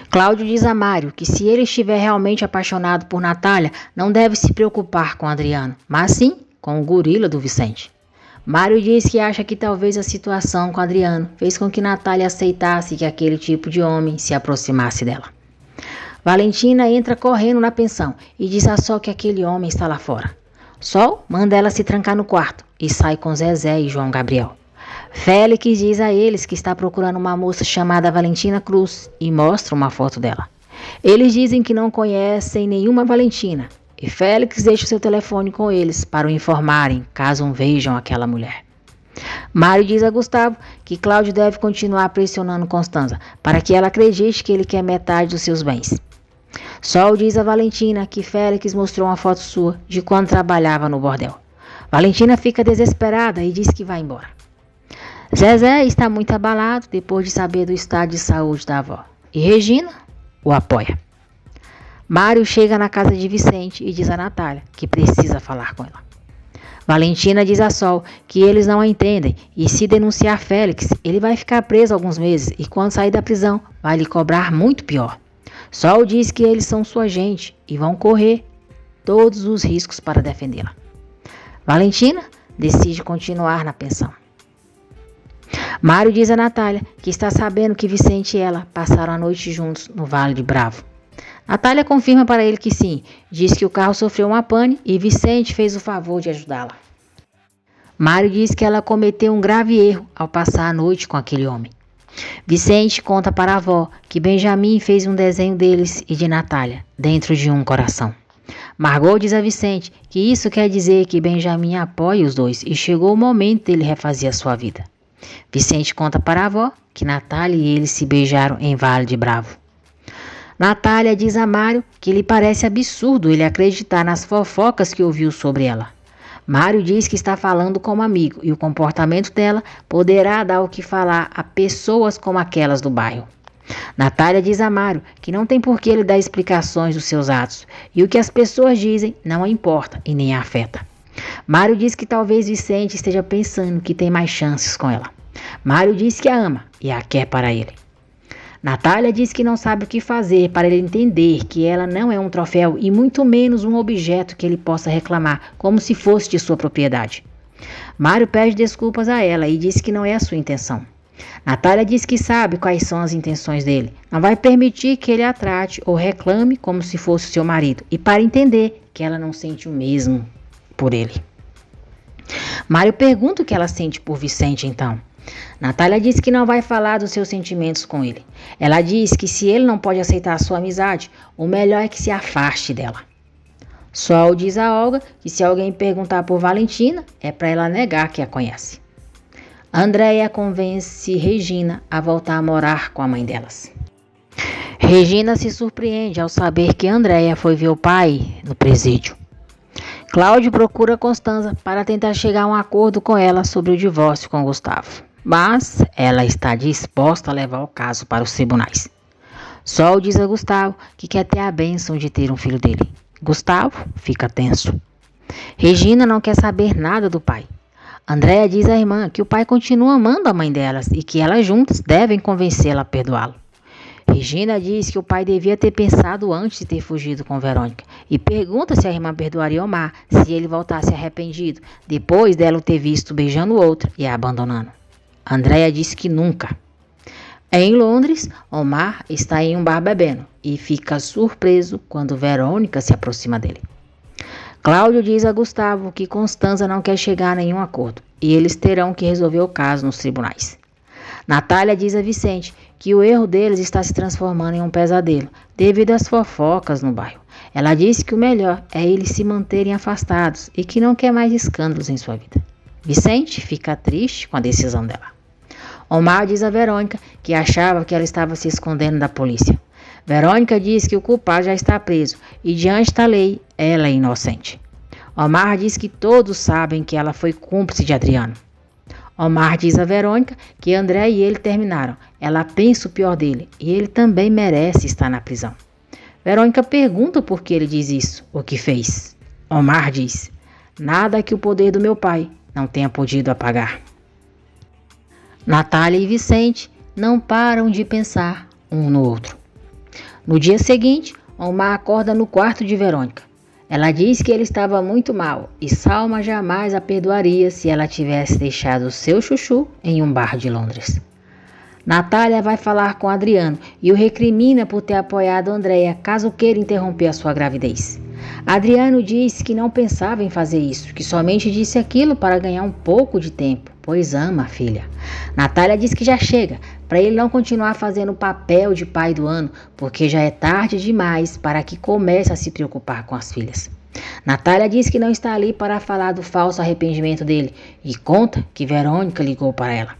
Cláudio diz a Mário que se ele estiver realmente apaixonado por Natália, não deve se preocupar com Adriano, mas sim com o gorila do Vicente. Mário diz que acha que talvez a situação com Adriano fez com que Natália aceitasse que aquele tipo de homem se aproximasse dela. Valentina entra correndo na pensão e diz a Sol que aquele homem está lá fora. Sol manda ela se trancar no quarto e sai com Zezé e João Gabriel. Félix diz a eles que está procurando uma moça chamada Valentina Cruz e mostra uma foto dela. Eles dizem que não conhecem nenhuma Valentina e Félix deixa o seu telefone com eles para o informarem caso vejam aquela mulher. Mário diz a Gustavo que Cláudio deve continuar pressionando Constanza para que ela acredite que ele quer metade dos seus bens. Sol diz a Valentina que Félix mostrou uma foto sua de quando trabalhava no bordel. Valentina fica desesperada e diz que vai embora. Zezé está muito abalado depois de saber do estado de saúde da avó. E Regina o apoia. Mário chega na casa de Vicente e diz a Natália que precisa falar com ela. Valentina diz a Sol que eles não a entendem e se denunciar Félix, ele vai ficar preso alguns meses e quando sair da prisão vai lhe cobrar muito pior. Sol diz que eles são sua gente e vão correr todos os riscos para defendê-la. Valentina decide continuar na pensão. Mário diz a Natália que está sabendo que Vicente e ela passaram a noite juntos no Vale de Bravo. Natália confirma para ele que sim, diz que o carro sofreu uma pane e Vicente fez o favor de ajudá-la. Mário diz que ela cometeu um grave erro ao passar a noite com aquele homem. Vicente conta para a avó que Benjamin fez um desenho deles e de Natália dentro de um coração. Margot diz a Vicente que isso quer dizer que Benjamin apoia os dois e chegou o momento dele refazer a sua vida. Vicente conta para a avó que Natália e ele se beijaram em Vale de Bravo. Natália diz a Mário que lhe parece absurdo ele acreditar nas fofocas que ouviu sobre ela. Mário diz que está falando como amigo e o comportamento dela poderá dar o que falar a pessoas como aquelas do bairro. Natália diz a Mário que não tem por que ele dar explicações dos seus atos e o que as pessoas dizem não a importa e nem a afeta. Mário diz que talvez Vicente esteja pensando que tem mais chances com ela. Mário diz que a ama e a quer para ele. Natália diz que não sabe o que fazer para ele entender que ela não é um troféu e muito menos um objeto que ele possa reclamar como se fosse de sua propriedade. Mário pede desculpas a ela e diz que não é a sua intenção. Natália diz que sabe quais são as intenções dele. Não vai permitir que ele a trate ou reclame como se fosse seu marido e para entender que ela não sente o mesmo por ele. Mário pergunta o que ela sente por Vicente então. Natália diz que não vai falar dos seus sentimentos com ele. Ela diz que se ele não pode aceitar a sua amizade, o melhor é que se afaste dela. Sol diz a Olga que se alguém perguntar por Valentina, é para ela negar que a conhece. Andréia convence Regina a voltar a morar com a mãe delas. Regina se surpreende ao saber que Andréia foi ver o pai no presídio. Cláudio procura Constanza para tentar chegar a um acordo com ela sobre o divórcio com Gustavo. Mas ela está disposta a levar o caso para os tribunais. Sol diz a Gustavo que quer ter a bênção de ter um filho dele. Gustavo fica tenso. Regina não quer saber nada do pai. Andréia diz à irmã que o pai continua amando a mãe delas e que elas juntas devem convencê-la a perdoá-lo. Regina diz que o pai devia ter pensado antes de ter fugido com Verônica e pergunta se a irmã perdoaria Omar se ele voltasse arrependido, depois dela o ter visto beijando outra e a abandonando. Andréia diz que nunca. Em Londres, Omar está em um bar bebendo e fica surpreso quando Verônica se aproxima dele. Cláudio diz a Gustavo que Constanza não quer chegar a nenhum acordo e eles terão que resolver o caso nos tribunais. Natália diz a Vicente que o erro deles está se transformando em um pesadelo devido às fofocas no bairro. Ela diz que o melhor é eles se manterem afastados e que não quer mais escândalos em sua vida. Vicente fica triste com a decisão dela. Omar diz a Verônica que achava que ela estava se escondendo da polícia. Verônica diz que o culpado já está preso e diante da lei ela é inocente. Omar diz que todos sabem que ela foi cúmplice de Adriano. Omar diz a Verônica que André e ele terminaram. Ela pensa o pior dele e ele também merece estar na prisão. Verônica pergunta por que ele diz isso, o que fez. Omar diz: nada que o poder do meu pai não tenha podido apagar. Natália e Vicente não param de pensar um no outro. No dia seguinte, Omar acorda no quarto de Verônica. Ela diz que ele estava muito mal e Salma jamais a perdoaria se ela tivesse deixado o seu chuchu em um bar de Londres. Natália vai falar com Adriano e o recrimina por ter apoiado Andréia caso queira interromper a sua gravidez. Adriano diz que não pensava em fazer isso, que somente disse aquilo para ganhar um pouco de tempo, pois ama a filha. Natália diz que já chega, para ele não continuar fazendo o papel de pai do ano, porque já é tarde demais para que comece a se preocupar com as filhas. Natália diz que não está ali para falar do falso arrependimento dele e conta que Verônica ligou para ela.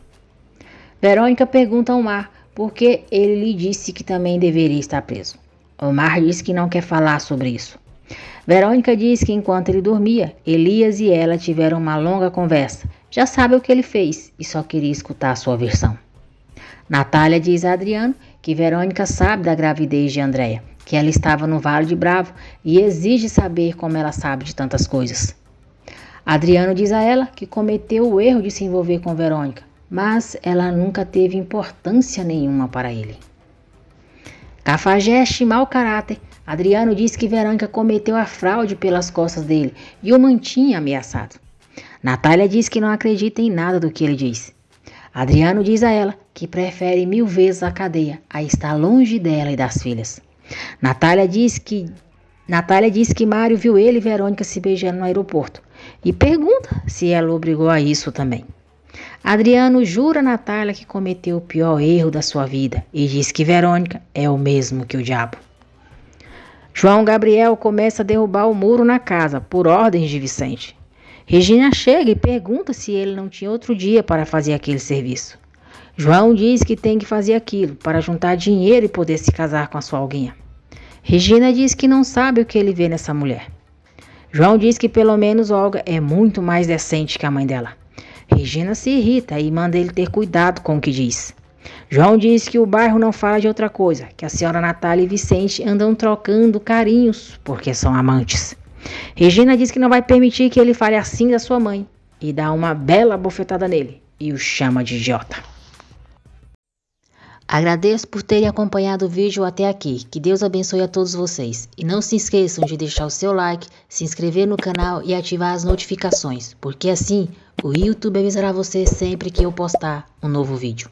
Verônica pergunta a Omar por que ele lhe disse que também deveria estar preso. Omar diz que não quer falar sobre isso. Verônica diz que enquanto ele dormia, Elias e ela tiveram uma longa conversa. Já sabe o que ele fez e só queria escutar a sua versão. Natália diz a Adriano que Verônica sabe da gravidez de Andréia, que ela estava no Vale de Bravo e exige saber como ela sabe de tantas coisas. Adriano diz a ela que cometeu o erro de se envolver com Verônica, mas ela nunca teve importância nenhuma para ele. Cafajeste e mau caráter, Adriano diz que Verônica cometeu a fraude pelas costas dele e o mantinha ameaçado. Natália diz que não acredita em nada do que ele diz. Adriano diz a ela que prefere 1000 vezes a cadeia a estar longe dela e das filhas. Natália diz que Mário viu ele e Verônica se beijando no aeroporto e pergunta se ela o obrigou a isso também. Adriano jura a Natália que cometeu o pior erro da sua vida e diz que Verônica é o mesmo que o diabo. João Gabriel começa a derrubar o muro na casa, por ordens de Vicente. Regina chega e pergunta se ele não tinha outro dia para fazer aquele serviço. João diz que tem que fazer aquilo para juntar dinheiro e poder se casar com a sua alguinha. Regina diz que não sabe o que ele vê nessa mulher. João diz que pelo menos Olga é muito mais decente que a mãe dela. Regina se irrita e manda ele ter cuidado com o que diz. João diz que o bairro não fala de outra coisa, que a senhora Natália e Vicente andam trocando carinhos porque são amantes. Regina diz que não vai permitir que ele fale assim da sua mãe e dá uma bela bofetada nele e o chama de idiota. Agradeço por terem acompanhado o vídeo até aqui. Que Deus abençoe a todos vocês. E não se esqueçam de deixar o seu like, se inscrever no canal e ativar as notificações, porque assim o YouTube avisará você sempre que eu postar um novo vídeo.